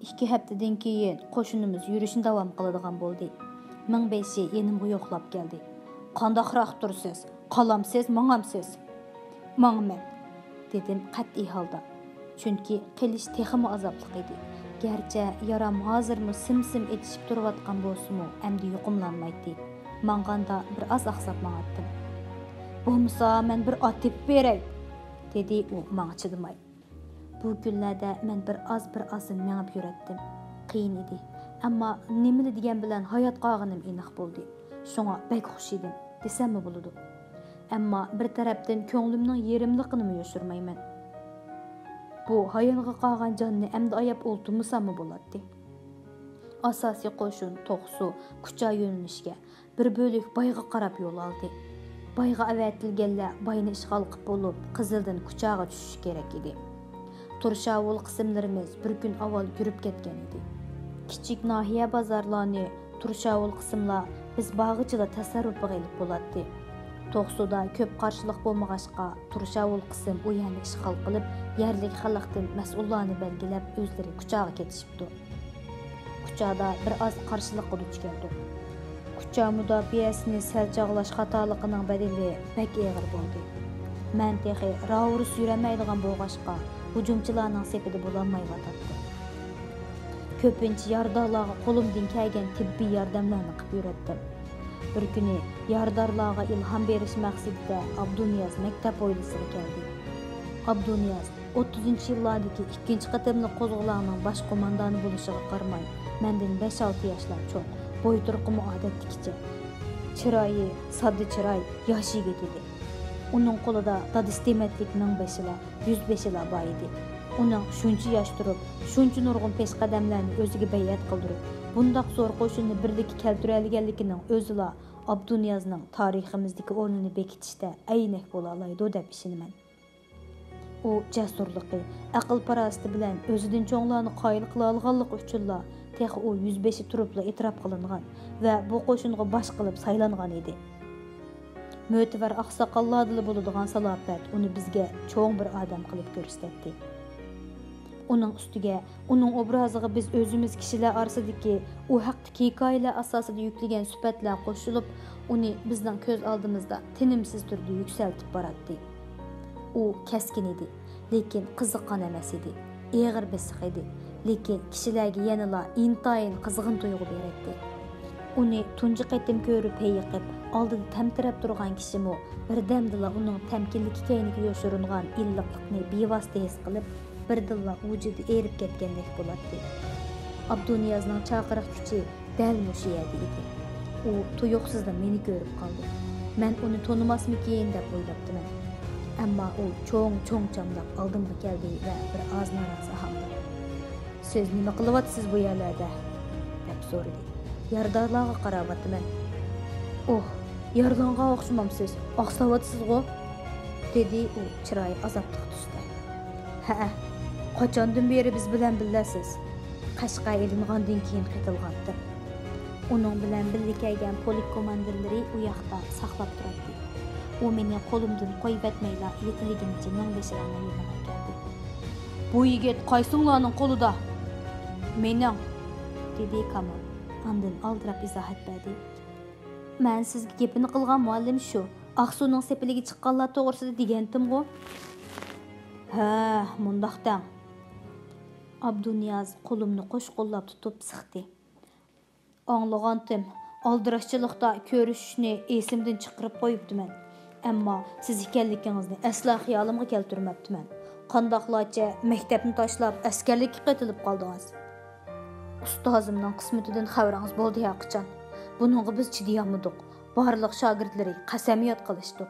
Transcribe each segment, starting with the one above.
2 haftadan keyin qo'shinimiz yurishini davom qiladigan bo'ldi. Mingbeshi yenimga yo'qlab keldi. Qandaqroq tursiz? Qalamsiz, mang'amsiz? Mang'man, dedim qat'iy holda. Chunki qilish texmi azobli edi. Gerçi yaram hozirmi sim-sim etishib turayotgan bo'lsa-mu, endi yuqumlanmaydi. Manganda bir az aqsab mang'atdim. Bo'lmasa men bir ot tepib beray, dedi u manga chidamay. Bu kunlarda men bir az mengib yuratdim. Qiyin edi. Ammo nimani degan bilan hayot qog'inim aniq bo'ldi. Shunga bek xush edim, desammi bo'ladi. Ammo bir tarafdan ko'nglimning yerimliqini yoshirmayman. Bu hayonga qolgan jonni endi ayab o'ltirmasammi bo'ladi. Asosiy qo'shin To'qsu Kucha yo'nalishga bir bo'lik bayga qarab yo'l oldi. Bayga avatilganlar bayni ishg'ol qilib bo'lib, Qizildan Kuchaga tushish kerak edi. Turshavul qismlarimiz bir kun avval yurib ketgan edi. Kichik nahiya bozorlarni Turshavul qismlar biz bag'ichida tasarrufi qilib bo'ladi. To'qsuda ko'p qarshilik bo'lmag'achqa Turshavul qism u yerni ishg'ol qilib, yerlik xalqdan mas'ullarni belgilab o'zlari Kuchaga ketishibdi. Kuchada bir az qarshilikqa duch keldi. Kucha mudofiasini salchoqlash xatoliqining badali bek og'ir bo'ldi. Men texi ravurus yuramaydigan bo'lg'ashqa hujumchilarning sepida bo'lolmayotdi. Ko'pincha yordorlarga qo'limdan kelgan tibbiy yordamlarni qilib yuratdim. Bir kuni yordorlarga ilhom berish maqsadida Abduniyaz maktab oilasiga keldi. Abduniyaz 30-yillardagi 2-qatimli qo'zg'olonning bosh qo'mondoni bo'lishiga qaramay, mendan 5-6 yoshlar cho'q, bo'y turqimi odatdagicha. Chiroyi, sodda chiroy, yosh yigit edi. Uning qo'lida dadistematlik mingbeshilar, 105lar bor edi. Uning shuncha yosh turib, shuncha nurg'un peshqadamlarni o'ziga bay'at qildirib, bundoq zo'r qo'shinni birlikka keltira olganligining o'zila Abduniyazning tariximizdagi o'rnini bekitishda aynak bo'la oladi deb ishonaman. U jasurligi, aql parasti bilan o'zidan cho'nglarni qoyil qila olganligi uchunla texi u 105 turibla e'tirof qilingan va bu qo'shinga bosh qilib saylangan edi. Mo'tabar oqsoqollardan bo'ladigan salofat uni bizga cho'ng bir odam qilib ko'rsatdi. Uning ustiga, uning obraziga biz o'zimiz kishilar orasidagi u haqdagi hikoyalar asosida yuklagan sifatlar qo'shilib, uni bizning ko'z oldimizda tinimsiz turda yuksaltib boradi. U keskin edi, lekin qiziqqan emas edi. Eg'ir besiq edi, lekin kishilarga yanada intayin qizg'in tuyg'u beradi. Uni tunji qatim ko'rib hayiqib, oldida tamtirab turgan kishimi birdamdila uning tamkinlik kayniga yoshiringan illiqlikni bevosita his qilib, birdilla vujudi erib ketgandek bo'ladi. Abduniyazning chaqiriq kuchi dal mushu yerda edi. U tuyuqsizda meni ko'rib qoldi. Men uni tonimasmikin deb o'ylabdiman. Ammo u cho'ng chamdab oldimga keldi va bir oz norozi holda. "Siz nima qilyapsiz bu yerlarda?" deb so'radi. Yordorlarga qarayapman. "Oh, yorlonga o'xshamamsiz, oqsavatsiz-ku", dedi u chiroyi azobli tusda. "Ha, qachondan beri biz bilan bilasiz? Qashqa ilingandan keyin qitilgandi." Uning bilan birga kelgan polik komandirlari u yoqda saqlab turadi. U meni qo'limdan qo'yib etmayla yetiligimcha mingbeshilarni yo'lga keldi. "Bu yigit qaysinglarning qo'lida?" "Mening", dedi Kamal. Andin aldirab izohat berdi. "Men sizga gapini qilgan muallim shu. Aqsuning sepiliga chiqqanlar to'g'risida degandim-ku." "Ha, mundaqdan." Abduniyaz qo'limni qo'shqo'llab tutib siqdi. "Anglagandim. Aldirashchilikda ko'rishishni esimdan chiqarib qo'yibdiman. Ammo siz ekanligingizni aslo xiyolimga keltirmabdiman. Qandoqlarcha maktabni tashlab askarlikka qaytilib qoldingiz. Ustozimning qismatidan xabaringiz bo'ldi ya qachon. Buningga biz chidayolmadik. Barliq shogirdlari qasamiyat qilishdi.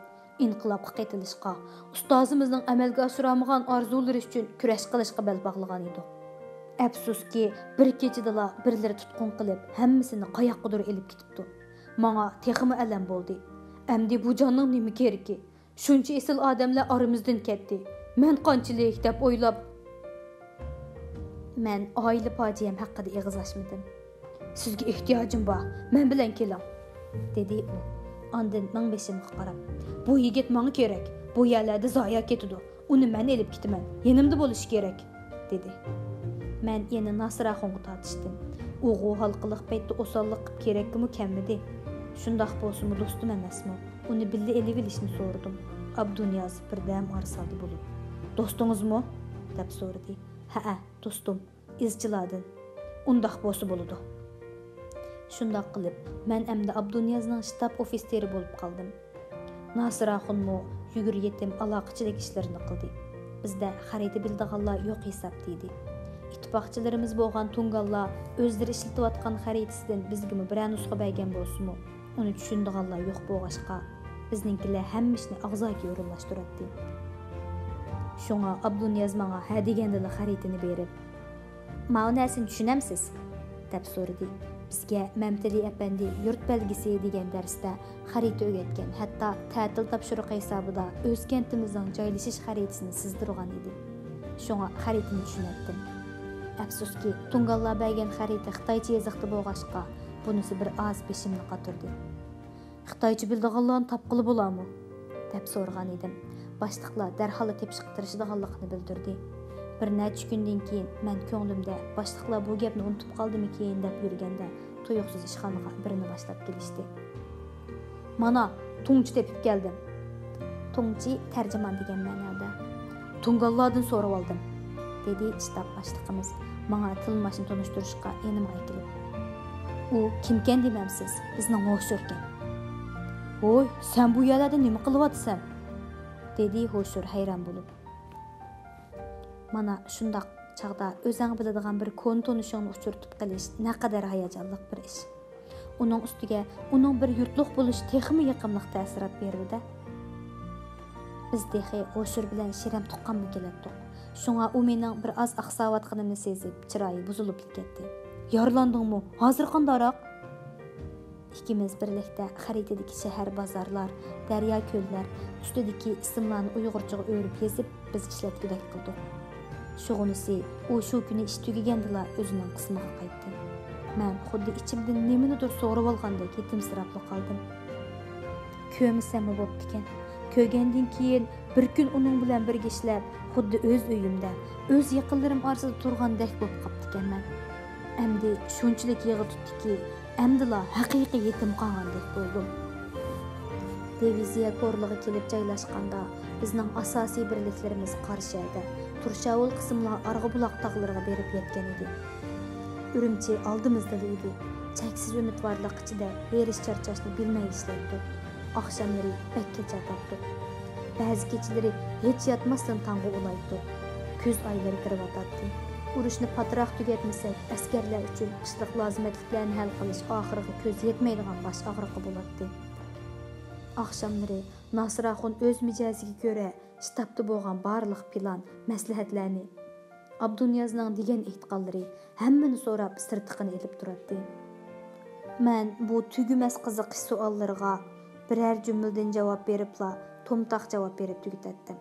Inqilobga qaytilishga, ustozimizning amalga oshiramagan orzulari uchun kurash qilishga bel bog'lagan edi. Afsuski, bir kechada birlari tutqun qilib, hammasini qayoqqadir elib ketibdi. Menga texmi alam bo'ldi. Endi bu jonning nima keragi? Shuncha esil odamlar oramizdan ketdi. Men qanchalik deb o'ylab, men oila fojiam haqida eg'iz ochmadim. "Sizga ehtiyojim bor. Men bilan keling", dedi u. Ondan mingbeshimga qarab, "Bu yigit menga kerak. Bu yerlarda zoya ketadi. Uni men elib ketaman. Yenimda bo'lish kerak", dedi. Mən yeni Nasıraxonga tartışdım. Oğu halqılıq paytda osallıq qıb kerakmi kəmmidi? Şundaq bolsunmu dostum emasmı? Onu billi elib ilişini sordum. Abduniyaz birdam arsaldı bulup. Dostunuzmu? Dep sordu. Ha, dostum, izciladın. Undaq bolsa boludu. Şundaq qılıb, mən əmdə Abduniyazның ştab ofisteri bolup qaldım. Nasıraxonmu yügür yetim alaqçilik işlerini qıldı. Bizdə xarita bildiğanlar yox hesab deydi. İttifaqçılarımız bolğan Tungallar özləri işlətib atqan xaritasidan bizgimi bir nusxa bərgən bolsunmu? Onu düşündiğanlar yox bolğaşqa bizninkilər həmmişni ağzaki yorullaşdırdı. Şoňa Abduniyaz maňa hə degändili xaritany berip, "Maňa näsini düşünämsiz?" dep sordy. Bizge Memteli Efendi yurt belgisi degan darsda xarita öğretken, hatta ta'til tapşırıqı hesabıda öz kentimizning joylashish xaritasini sizdirgan edi. Şoňa xaritani tushunatdim. Afsuski, Tungallar bergen xarita Xitoycha yoziqda bolğaşqa, bunisi bir az beşimni qaturdi. Xitoycha bildiganlarni tapqılı bolarmı? dep sorgan edim. Başlıqlar dərhal tepişib tirişdiganligini bildirdi. Bir neçə gündən keyin mən könglimdə başlıqlar bu gapni unutub qaldım ekan deb yurganda tuyuqsuz ishxonaga birini boshlab kelishdi. Mana Tungchi tepib keldim. Tungchi tarjimon degan ma'noda. Tungallardan so'rab oldim, dedi shtab boshlig'imiz menga tilmashni tanishtirishga enimga kelib. U kimkan demamsiz, bizning Ho'shurkan. Oy, sen bu yerlarda nima qilyapsan? dedi Ho'shur hayron bo'lib. Mana şundaq çağda özəng biladigan bir kon tonuşunu uçurtup qilish naqadar hayajonliq bir iş. Onun üstüge onun bir yurtluq buluş texmi yaqinliq ta'sirat berdi. Biz texi Ho'shur bilan shiram tuqqanmı kelatdik. Şoňa u mening bir az aqsawatqanimni sezib, chiroyi buzilib ketdi. Yarlandingmi? Hozir qandaroq? İkimiz birlikte xaritadagi shahar bozorlar, daryo ko'llar, ustidagi ismlarni uyg'urchaga o'rib yezib, biz ishlatgudek qildik. Şoğunisi, o şu günü iş tügegendila özünün qismiga qaytdi. Mən xuddi içimdən nimanidir so'rab olgandek yetimsiraplı qaldım. Kömüsəmi bopdikan. Kögəndən keyin bir gün onun bilan birga ishlab, xuddi öz uyimda, öz yaqinlarim orasida turgandek bo'lib qapdikan mən. Əmdi shunchalik yig'i tutdiki, əmdila haqiqiy yetim qolgandek bo'ldim. Diviziya korluğu kelib joylashganda bizning asosiy birliklarimiz Qarshida, Turşavul qismlar Arg'abulaq tog'lariga berib yetgan edi. Ürümçi aldımızda edi. Cheksiz umidvorlik ichida erish charchashni bilmay ishlaydi. Oqshomlari bak kecha topdi. Ba'zi kechalari hech yotmasdan tongga ulaydi. Kuz oylari kirib o'tadi. Urushni patroq tugatmasak, askarlar uchun qishliq lozimatliklarni hal qilish oxirgi ko'z yetmaydigan bosh og'riqi bo'ladi. Oqshomlari Nasıraxon öz mijaziga ko'ra shtabda bo'lgan barliq plan, maslahatlarni Abduniyazning degan e'tiqodlari hammani so'rab sirtiqini elib turadi. Men bu tugumas qiziqish savollariga biror jumladan javob beribla, to'mtaq javob berib tugatdim.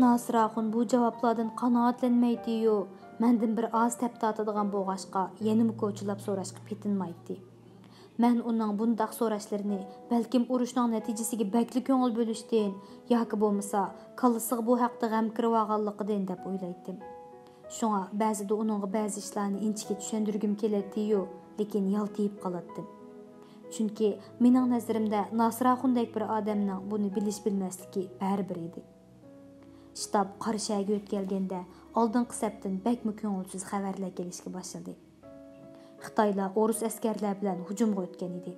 Nasıraxon bu javoblardan qanoatlanmaydi-yu, mendan bir oz taptatadigan bo'lg'ashqa yana ko'chilab so'rashga petinmaydi. Men uning bundaq so'rashlarini balkim urushning natijasiga bakli ko'ngil bo'lishdan yoki bo'lmasa kallasiga bu haqda g'am kirib olganligidan deb o'ylaydim. Şoňa ba'zida uningga ba'zi ishlarni inchga tushundirgim keladi-yu, lekin yaltayib qoladim. Chunki mening nazarimda Nasıraxondek bir odamning buni bilish bilmasligi baribir edi. Shtab Qarshaga o'tkelganda oldingi sapdan bakmi ko'ngilsiz xabarlar kelishga boshladi. Xitoylar Orus askarlar bilan hujumga o'tgan edi.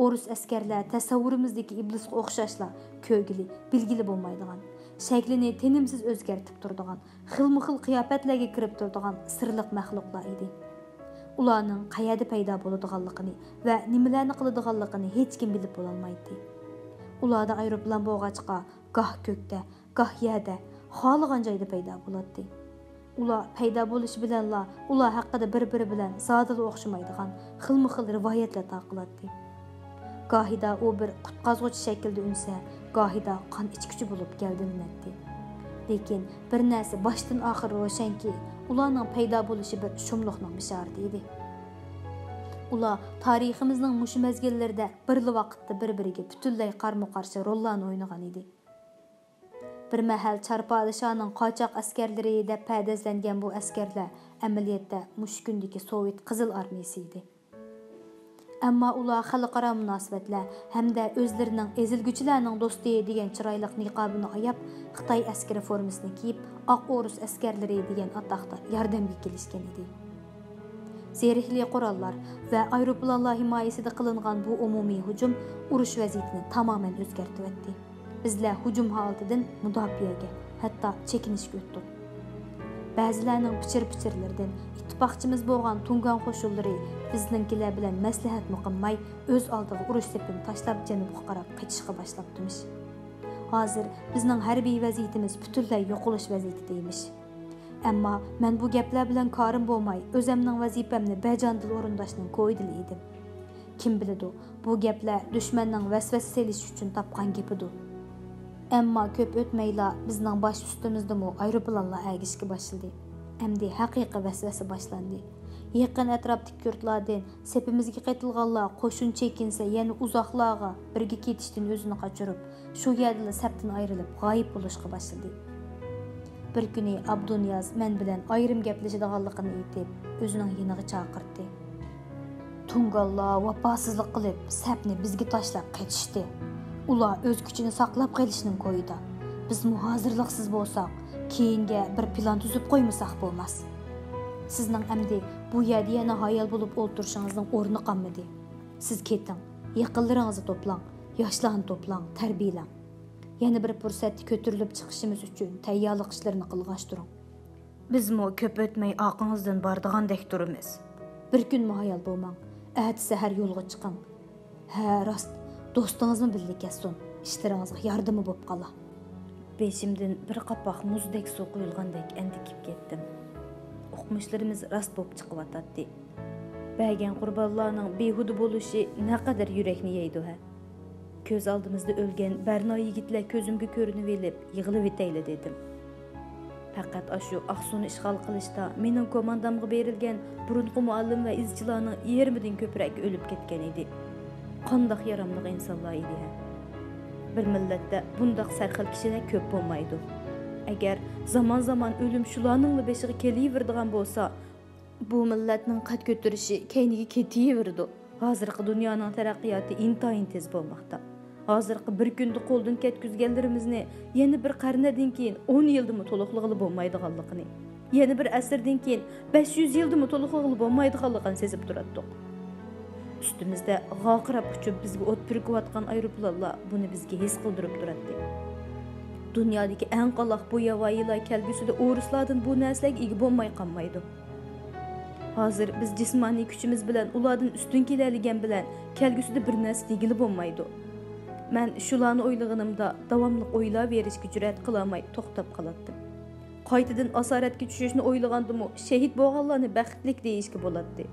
Orus askarlar tasavvurimizdagi iblisga o'xshashlar ko'gili, bilgili bo'lmaydigan, shaklini tinimsiz o'zgartib turadigan, xilma-xil qiyofatlarga kirib turadigan sirliq maxluqlar edi. Ularning qayerda paydo bo'ladiganligini va nimalarni qiladiganligini hech kim bilib bo'lolmaydi. Ularda aeroplan bo'lg'achqa goh ko'kda, goh yerda, xohlagan joyda paydo bo'ladi. Ular paydo bo'lishi bilanla ular haqida bir-biri bilan zodila o'xshamaydigan xilma-xil rivoyatlar taqiladi. Gohida u bir qutqazg'uchi shaklda unsa, gohida qon ichkuchi bo'lib gavdalanadi. Lekin bir narsa boshdan oxir ro'shanki, ularning paydo bo'lishi bir shumliqning bishorati edi. Ular tariximizning mushu mezgillarida birli vaqtda bir-biriga butunlay qarma-qarshi rollarni o'ynagan edi. bir mahal Çar padişahının qaçaq askerleri deb pədəzləngan bu askerlər əməliyyatda mush kundagi Sovet Qizil armiyasi idi. Ammo ular xalqaro munosabatlar hamda o'zlarining ezilguchilarning do'sti degan chiroyli niqobini oyab, Xitoy askari formasini kiyib, Oq O'rus askarlari degan atoqda yordamga kelishgan edi. Zerikli qurollar va aeroplanlar himoyasida qilingan bu umumiy hujum urush vaziyatini tamoman o'zgartirib etdi. Bizlar hujum holatidan mudofaaga, hatto chekinishga o'tdik. Ba'zilarning pichir-pichirlaridan ittifoqchimiz bo'lgan Tungan qo'shinlari bizninkilar bilan maslahat muqammay o'z oldiga urush sepini tashlab janubga qarab qochishga boshlabdimish. Hozir bizning harbiy vaziyatimiz butunlay yo'qolish vaziyatidaymiz. Ammo men bu gaplar bilan korim bo'lmay, o'zimning vazifamni bajondil o'rindashning ko'ydil edim. Kim biladi, bu gaplar dushmanning vasvasa selish uchun topgan gapidir. Ammo ko'p o'tmayla bizning bosh ustimizda aeroplanlar agishga boshladi. Endi haqiqiy vasvasa boshlandi. Yaqin atrofdagi yurtlardan sepimizga qaytilganlar qo'shin chekinsa, yana uzoqlarga birga ketishdan o'zini qochirib, shu yerda sapdan ayrilib g'oyib bo'lishga boshladi. Bir kuni Abduniyaz men bilan ayrim gaplashadiganligini aytib, o'zining yiniga chaqirdi. Tungallar vafosizlik qilib, sapni bizga tashlab ketishdi. Ular o'z kuchini saqlab qolishning ko'yida. Biz hozirliksiz bo'lsak, keyinga bir plan tuzib qo'ymasak bo'lmas. Sizning amdi bu yerda yana hayal bo'lib o'tirishingizning o'rni qolmadi. Siz keting, yaqinlaringizni to'plang, yoshlarni to'plang, tarbiyalang. Yana bir fursatni ko'tarilib chiqishimiz uchun tayyorlik ishlarini qilg'ashtiring. Biz ko'p o'tmay oqingizdan bordigandek turamiz. Bir kun hayal bo'lmang. At sahar yo'lga chiqing. Ha, rost, do'stingizmi birga ketsin. Ishlaringizga yordami bo'lib qola. Beshimdan bir qapoq muzdek suv quyilgandek entikib ketdim. O'qimishlarimiz rost bo'lib chiqyotdi. Ba'gan qurbonlarning behuda bo'lishi naqadar yurakni yeydi ha. Ko'z oldimizda o'lgan Barno yigitlar ko'zimga ko'rinib elib, yig'ilib etayli dedim. Faqat shu Aqsuni ishg'ol qilishda mening komandamga berilgan burunqi muallim va izchilarning 20 dan ko'proq o'lib ketgan edi. Qandoq yaramli insonlar edi ha. Bir millatda bundoq sarxil kishilar ko'p bo'lmaydi. Agar zamon o'lim shularning beshiga kelaveradigan bo'lsa, bu millatning qad ko'tarishi keyniga ketaverdi. Hozirgi dunyoning taraqqiyoti intayin tez bo'lmoqda. Hozirgi bir kunda qo'ldan ketkizganlarimizni yana bir qarnadan keyin 10 yildimi to'liqlig'i bo'lmaydiganligini, yana bir asrdan keyin 500 yildimi to'liqlig'i bo'lmaydiganligini sezib turardik. Ustimizda g'oqirab uchib bizga o't purkayotgan aeroplanlar buni bizga his qildirib turadi. Dunyodagi eng qaloq bu yavoyilar kelgusida o'rislardan bu narsaga ega bo'lmay qolmaydi. Hozir biz jismoniy kuchimiz bilan ulardan ustun keladigan bilan kelgusida bir narsa degili bo'lmaydi. Men shularni o'ylaganimda davomli o'ylab berishga jur'at qila olmay to'xtab qolatdim. Qaytadan asoratga tushishni o'ylagandim-u, shahid bo'lganlarni baxtlik deyishga bo'ladi.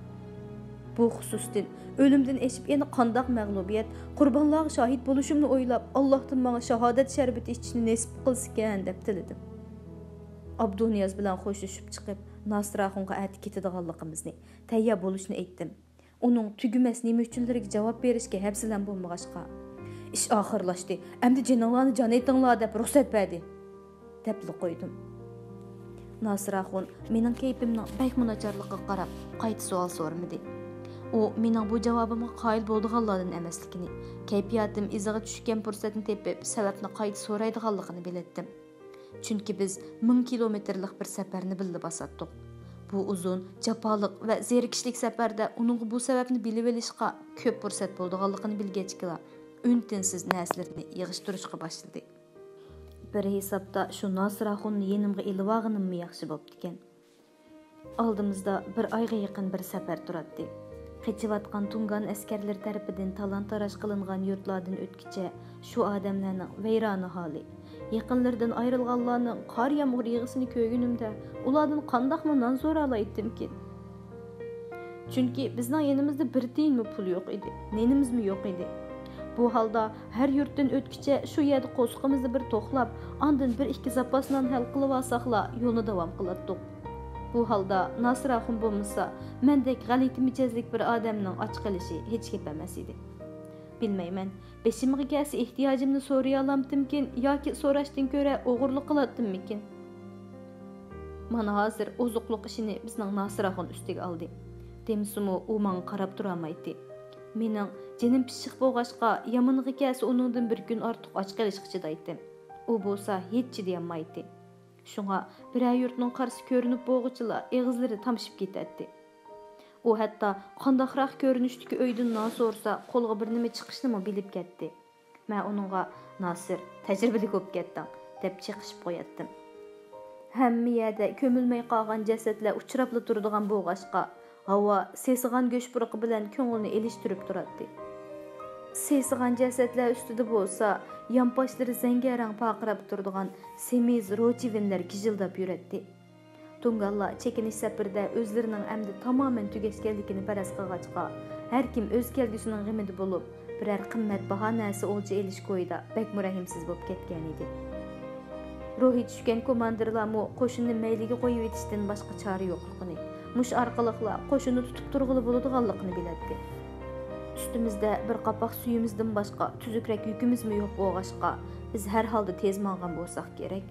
Bu xususdan o'limdan eshib yana qandoq mag'lubiyat, qurbonlarga shahid bo'lishimni o'ylab, Allohdan menga shahodat sharbati ichishni nasib qilsin deb tiladim. Abduniyaz bilan xo'shishib chiqib, Nasraxonga aytib ketadiganligimizni, tayyor bo'lishni aytdim. Uning tugumas nima uchunlariga javob berishga hafsalam bo'lmag'achqa. Ish oxirlashdi. Endi jinolarni jon etinglar deb ruxsat berdi. deb qo'ydim. Nasraxon mening kayfimning bayqmunacharligiga qarab, qayta savol so'ramadi. U mening bu javobimga qoyil bo'lganlardan emasligini, kayfiyatim iziga tushgan fursatni tepib, sababni qayta so'raydiganligini biletdim. Chunki biz 1000 kilometrlik bir safarni bilib bosatdik. Bu uzun, jafoliq va zerikishlik safarda uning bu sababni bilib olishga ko'p fursat bo'lganligini bilgachkila, untinsiz narsalarni yig'ishtirishga boshladi. Bir hisobda shu Nasraxonni yenimga ilvag'inimmi yaxshi bo'pti ekan. Oldimizda bir oyga yaqin bir safar turadi. Qechiyotgan Tungan askarlar tarafidan talon-taroj qilingan yurtlardan o'tkicha shu odamlarning vayrona holi, yaqinlardan ayrilganlarning qor yomg'ir yig'isini ko'rganimda ulardan qandoqmi non so'ra olaytimkin. Chunki bizning yenimizda bir tiyinmi pul yo'q edi, nenimizmi yo'q edi. Bu holda har yurtdan o'tkicha shu yerda qo'sqimizni bir to'xlab, ondan bir ikki zapasdan hal qilib olsaqla yo'lni davom qilatdik. Bu holda Nasraxon bo'lmasa, mendek g'alati mijozlik bir odamning och qilishi hech gap emas edi. bilmeymen. Beşimge kelsi ehtiyacımni so'ray olamdimkin yoki so'rashdan ko'ra o'g'irlik qiladimmikin? Mana hozir ozuqliq ishini bizning Nasiraxon ustiga oldi. Demsimi u menga qarab turolmaydi. Mening jinim pishiq bo'lg'achqa yamonga kelsa uningdan bir kun ortiq och qolishga chidaydim. U bo'lsa hech chidayolmaydi. Shunga biror yurtning qarshi ko'rinib bo'lg'ichilar eg'izlari tamshib ketadi. U hatto qandoqroq ko'rinishdagi uydan so'rsa qo'lga bir nima chiqishni bilib ketdi. Men uningga Nasir, tajribali ko'p ketding deb chiqishib qo'yatdim. Hamma yerda ko'milmay qolgan jasadlar uchrabli turadigan bo'lg'achqa havo sesigan go'sht puruqi bilan ko'ngilni elishtirib turadi. Sesigan jasadlar ustida bo'lsa, yonboshlari zangarang paqirab turadigan semiz rochivinlar gijildab yuradi. Tungallar chekinish safarda o'zlarining amdi tamoman tugashganligini faraz qilg'achqa, har kim o'z kelgusining g'imida bo'lib, biror qimmatbaho narsa o'lja elish qo'yida bak murahimsiz bo'lib ketgan edi. Ruhi tushgan komandirlarmi qo'shinni mayliga qo'yib etishdan boshqa chora yo'qligini, mush orqaliqla qo'shinni tutib turg'ili bo'ladiganligini biladi. Üstümüzde bir qapoq suyimizdan boshqa tuzukrak yukimizmi yo'q bo'lg'achqa, biz har holda tez mang'an bo'lsak kerak.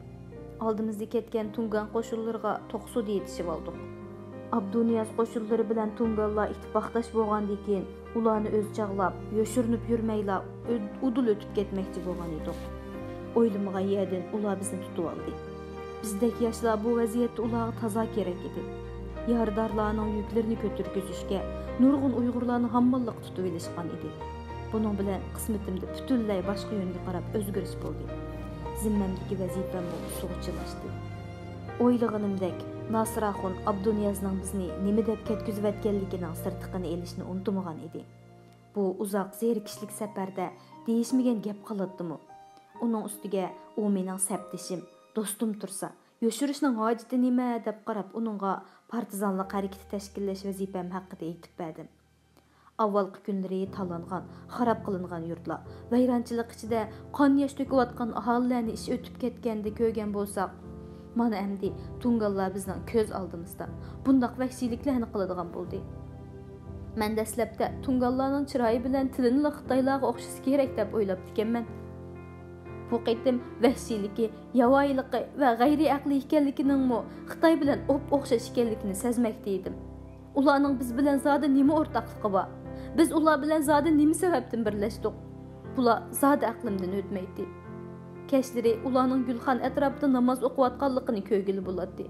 Oldimizda ketgan Tungan qo'shinlariga to'qsudi yetishib oldik. Abduniyaz qo'shinlari bilan Tungallar ittifoqdosh bo'lgandan keyin ularni o'z chaqlab, yoshirinib yurmayla udul o'tib ketmoqchi bo'lgan edik. O'ylamagan yerdan ular bizni tutib oldi. Bizdek yoshlar bu vaziyatda ularga toza kerak edi. Yardarlarning yuklarini ko'targizishga nurg'un Uyg'urlarni hammalliq tutib olishgan edi. Buning bilan qismatimda butunlay boshqa yo'nga qarab o'zgarish bo'ldi. Zimmamdagi vazifam sug'chilashdi. O'ylaganimdek, Nasiraxon Abduniyazning bizni nima deb ketkizayotganligining sirtiqini elishni unutmagan edi. Bu uzoq zerikishlik safarda deyishmagan gap qiladimi? Uning ustiga u mening saptishim, do'stim tursa, yoshirishning hojati nima deb qarab uningga partizanlik harakati tashkillash vazifam haqida aytib berdim. Avvalgi kunlari talangan, xarab qilingan yurtlar, vayronchilik ichida qon yosh to'kayotgan aholilarni ish o'tib ketganda ko'rgan bo'lsak, mana endi Tungallar bizning ko'z oldimizda bundoq vahshiyliklarni qiladigan bo'ldi. Men dastlabda Tungallarning chiroyi bilan tilini Xitoylarga o'xshashi kerak deb o'ylab ekanman. Bu qitim vahshiyligi, yavoyligi va g'ayri aqli ekanligining Xitoy bilan o'xshash ekanligini sezmoqda edim. Ularning biz bilan zodi nima o'rtoqligi bor? Biz ular bilan zodi nima sababdan birlashdik? Bular zodi aqlimdan o'tmaydi. Kechlari ularning Gulxon atrofida namoz o'qiyotganligini ko'rgili bo'ladi.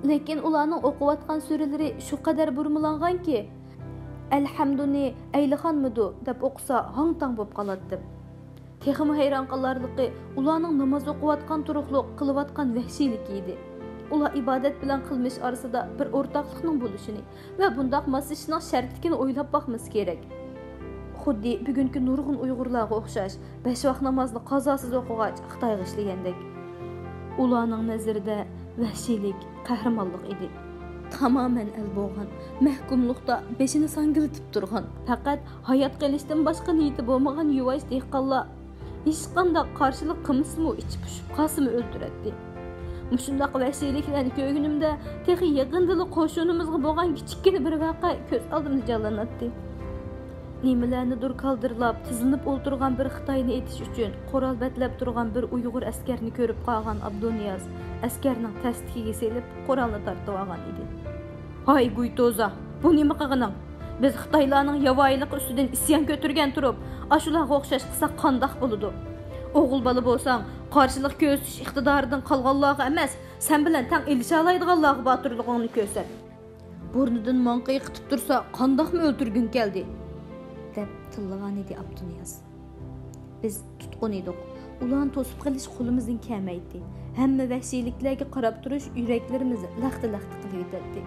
Lekin ularning o'qiyotgan suralari shu qadar burmalanganki, alhamduni aylixonmidu deb o'qisa hang-tang bo'lib qoladi. Texmi hayron qolarligi ularning namoz o'qiyotgan turuqliq qilayotgan vahshiylik edi. Ular ibodat bilan qilmish orasida bir o'rtoqlikning bo'lishini va bundoq masishning shartligini o'ylab boqmiz kerak. Xuddi bugungi nurg'un Uyg'urlarga o'xshash 5 vaqt namozni qazosiz o'qigach Xitoyga ishlagandek. Ularning nazarida vahshiylik qahramonlik edi. Tamoman el bo'lgan, mahkumlikda beshini sangiltib turgan, faqat hayot qilishdan boshqa niyati bo'lmagan yuvosh dehqonlar hech qanday qarshilik qilmasmi, ichib pushib qolsimi o'ldiradi. Mushundaq vahshiyliklarni ko'rganimda texi yaqindili qo'shinimizga bo'lgan kichikina bir voqea ko'z oldimda jonlanadi. Nimalarnidir qaldirlab, tizilib o'ltirgan bir Xitoyni etish uchun qo'ral batlab turgan bir Uyg'ur askarni ko'rib qolgan Abduniyaz askarning tasdiqiga selib qoralni tortib olgan edi. "Hay Guytoza, bu nima qilganing? Biz Xitoylarning yavoylik ustidan isyon ko'targan turib, ashularga o'xshash qilsa qandoq bo'ladi? O'g'il bola bo'lsang, qarshilik ko'rsatish iqtidoridan qolganlarga emas, sen bilan tang elisha oladiganlarga botirligingni ko'rsat. Burnidan manqiy qitib tursa, qandoqmi o'ltirgin keldi?" deb tillagan edi Abduniyaz. Biz tutqun edik. Ularni to'sib qilish qo'limizdan kelmaydi. Hamma vahshiyliklarga qarab turish yuraklarimizni laxta-laxta qilib yetadi.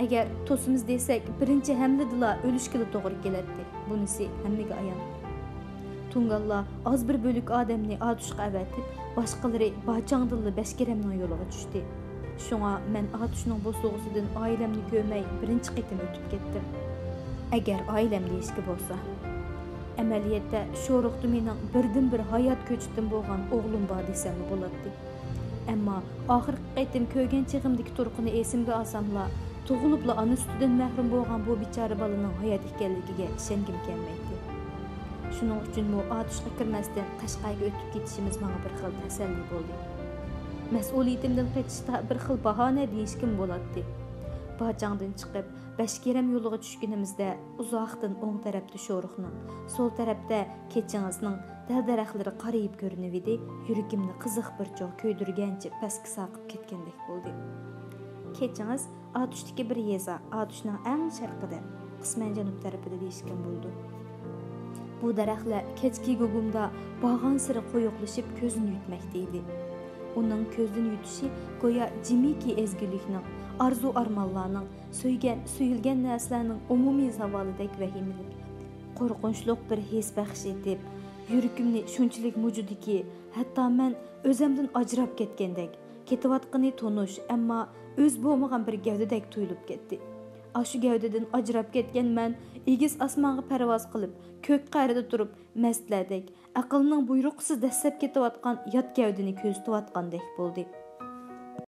Agar to'simiz desak, birinchi hamladila o'lishga to'g'ri keladi. Bunisi hammaga ayon. Tungallar az bir bölük odamni atishga avatib, boshqalari bachangdilli Bashkiramning yo'liga tushdi. Shunga men atishning bo'sug'isidan oilamni ko'rmay birinchi qitim o'tib ketdim. Agar oilam deyishga bo'lsa, amaliyotda sho'ruqda mening birdan-bir hayot ko'chitim bo'lgan o'g'lim bor desam bo'ladi. Ammo oxirgi qitim ko'rgan chig'imdagi turqini esimga olsamla, tug'ilibla ona ustidan mahrum bo'lgan bu bechora bolaning hayot ekanligiga ishongim kelmaydi. Şunun üçünmü atışqa kirmasdan Qashqarga o'tib ketishimiz menga bir xil tasalli bo'ldi. Mas'uliyatimdan qaçışda bir xil bahona deyishkim bo'ladi. Bacangdan chiqib, Bashkiram yo'liga tushganimizda uzoqdan o'ng tarafda sho'ruqning, so'l tarafda kechingizning dal-daraxtlari qarayib ko'rinib edi. Yuragimni qiziq bir cho'q ko'ydirgancha pastga saqib ketgandek bo'ldi. Kechingiz Atushdagi bir yeza, Atushning eng sharqida, qisman janub tarafida deyishgan bo'ldi. Bu daraxtlar kechki gugumda bağan siri qo'yoqlashib ko'zini yutmoqda edi. Uning ko'zdan yutishi go'yo jimiki ezgulikning, arzu-armonlarning, suyilgan narsalarning umumiy zavolidek vahimalik, qo'rqinchliq bir his baxsh etib, yuragimni shunchalik mujudiki, hatto men o'zimdan ajrab ketgandek, ketayotgani tonish, ammo o'z bo'lmagan bir gavdadek tuyulib ketdi. Ashu gavdadan ajrab ketgan men egiz osmonga parvoz qilib, ko'k qa'rida turib, mastlardek, aqlning buyruqsiz dastlab ketayotgan yot gavdani ko'zitayotgandek bo'ldi.